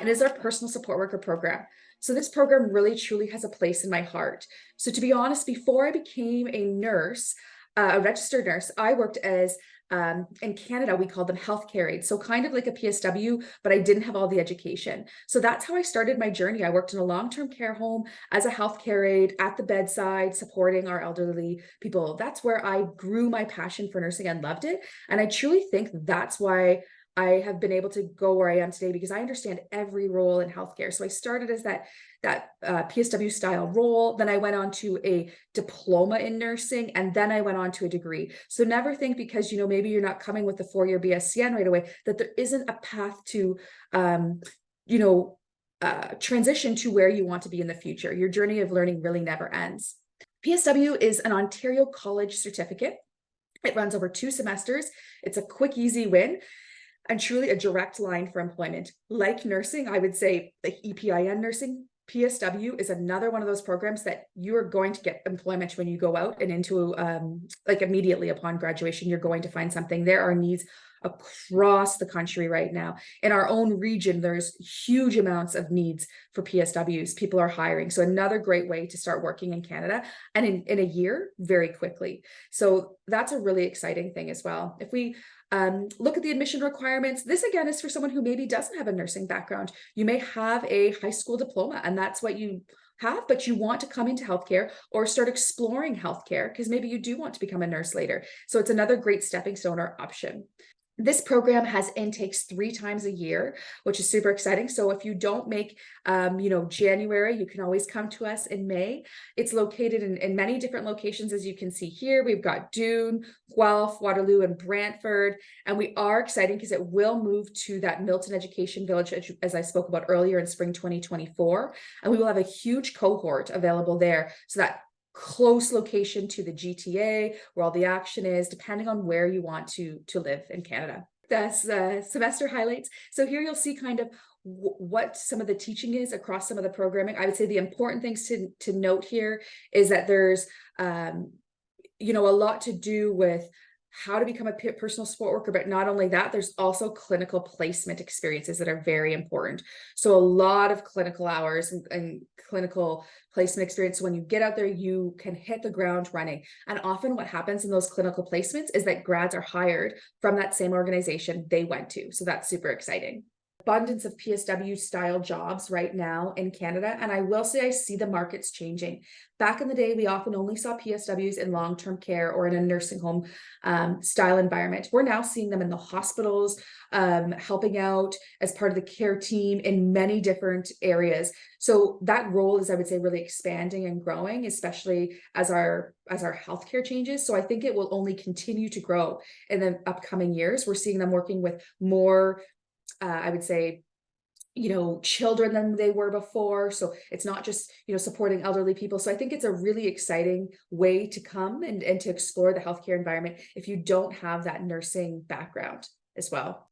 and is our personal support worker program. So this program really truly has a place in my heart. So to be honest, before I became a nurse, a registered nurse, I worked as in Canada, we call them healthcare aides. So kind of like a PSW, but I didn't have all the education. So that's how I started my journey. I worked in a long-term care home as a healthcare aide at the bedside, supporting our elderly people. That's where I grew my passion for nursing and loved it. And I truly think that's why I have been able to go where I am today, because I understand every role in healthcare. So I started as that PSW style role. Then I went on to a diploma in nursing, and then I went on to a degree. So never think because, maybe you're not coming with the 4-year BSCN right away, that there isn't a path to, transition to where you want to be in the future. Your journey of learning really never ends. PSW is an Ontario college certificate. It runs over 2 semesters. It's a quick, easy win, and truly a direct line for employment. Like nursing, I would say like EPIN nursing, PSW is another one of those programs that you are going to get employment when you go out and into like immediately upon graduation, you're going to find something. There are needs across the country right now. In our own region, there's huge amounts of needs for PSWs. People are hiring. So another great way to start working in Canada, and in a year, very quickly. So that's a really exciting thing as well. If we look at the admission requirements, this again is for someone who maybe doesn't have a nursing background. You may have a high school diploma and that's what you have, but you want to come into healthcare or start exploring healthcare because maybe you do want to become a nurse later. So it's another great stepping stone or option. This program has intakes 3 times a year, which is super exciting. So if you don't make, January, you can always come to us in May. It's located in many different locations, as you can see here. We've got Doon, Guelph, Waterloo, and Brantford. And we are excited because it will move to that Milton Education Village, as I spoke about earlier, in spring 2024. And we will have a huge cohort available there. So that close location to the GTA where all the action is, depending on where you want to live in Canada. That's semester highlights. So here you'll see kind of what some of the teaching is across some of the programming. I would say the important things to note here is that there's a lot to do with how to become a personal support worker, but not only that, there's also clinical placement experiences that are very important. So a lot of clinical hours and clinical placement experience. So when you get out there, you can hit the ground running. And often what happens in those clinical placements is that grads are hired from that same organization they went to. So that's super exciting. Abundance of PSW style jobs right now in Canada. And I will say I see the markets changing. Back in the day, we often only saw PSWs in long-term care or in a nursing home style environment. We're now seeing them in the hospitals, helping out as part of the care team in many different areas. So that role is, I would say, really expanding and growing, especially as our healthcare changes. So I think it will only continue to grow in the upcoming years. We're seeing them working with more I would say, children than they were before. So it's not just, supporting elderly people. So I think it's a really exciting way to come and to explore the healthcare environment if you don't have that nursing background as well.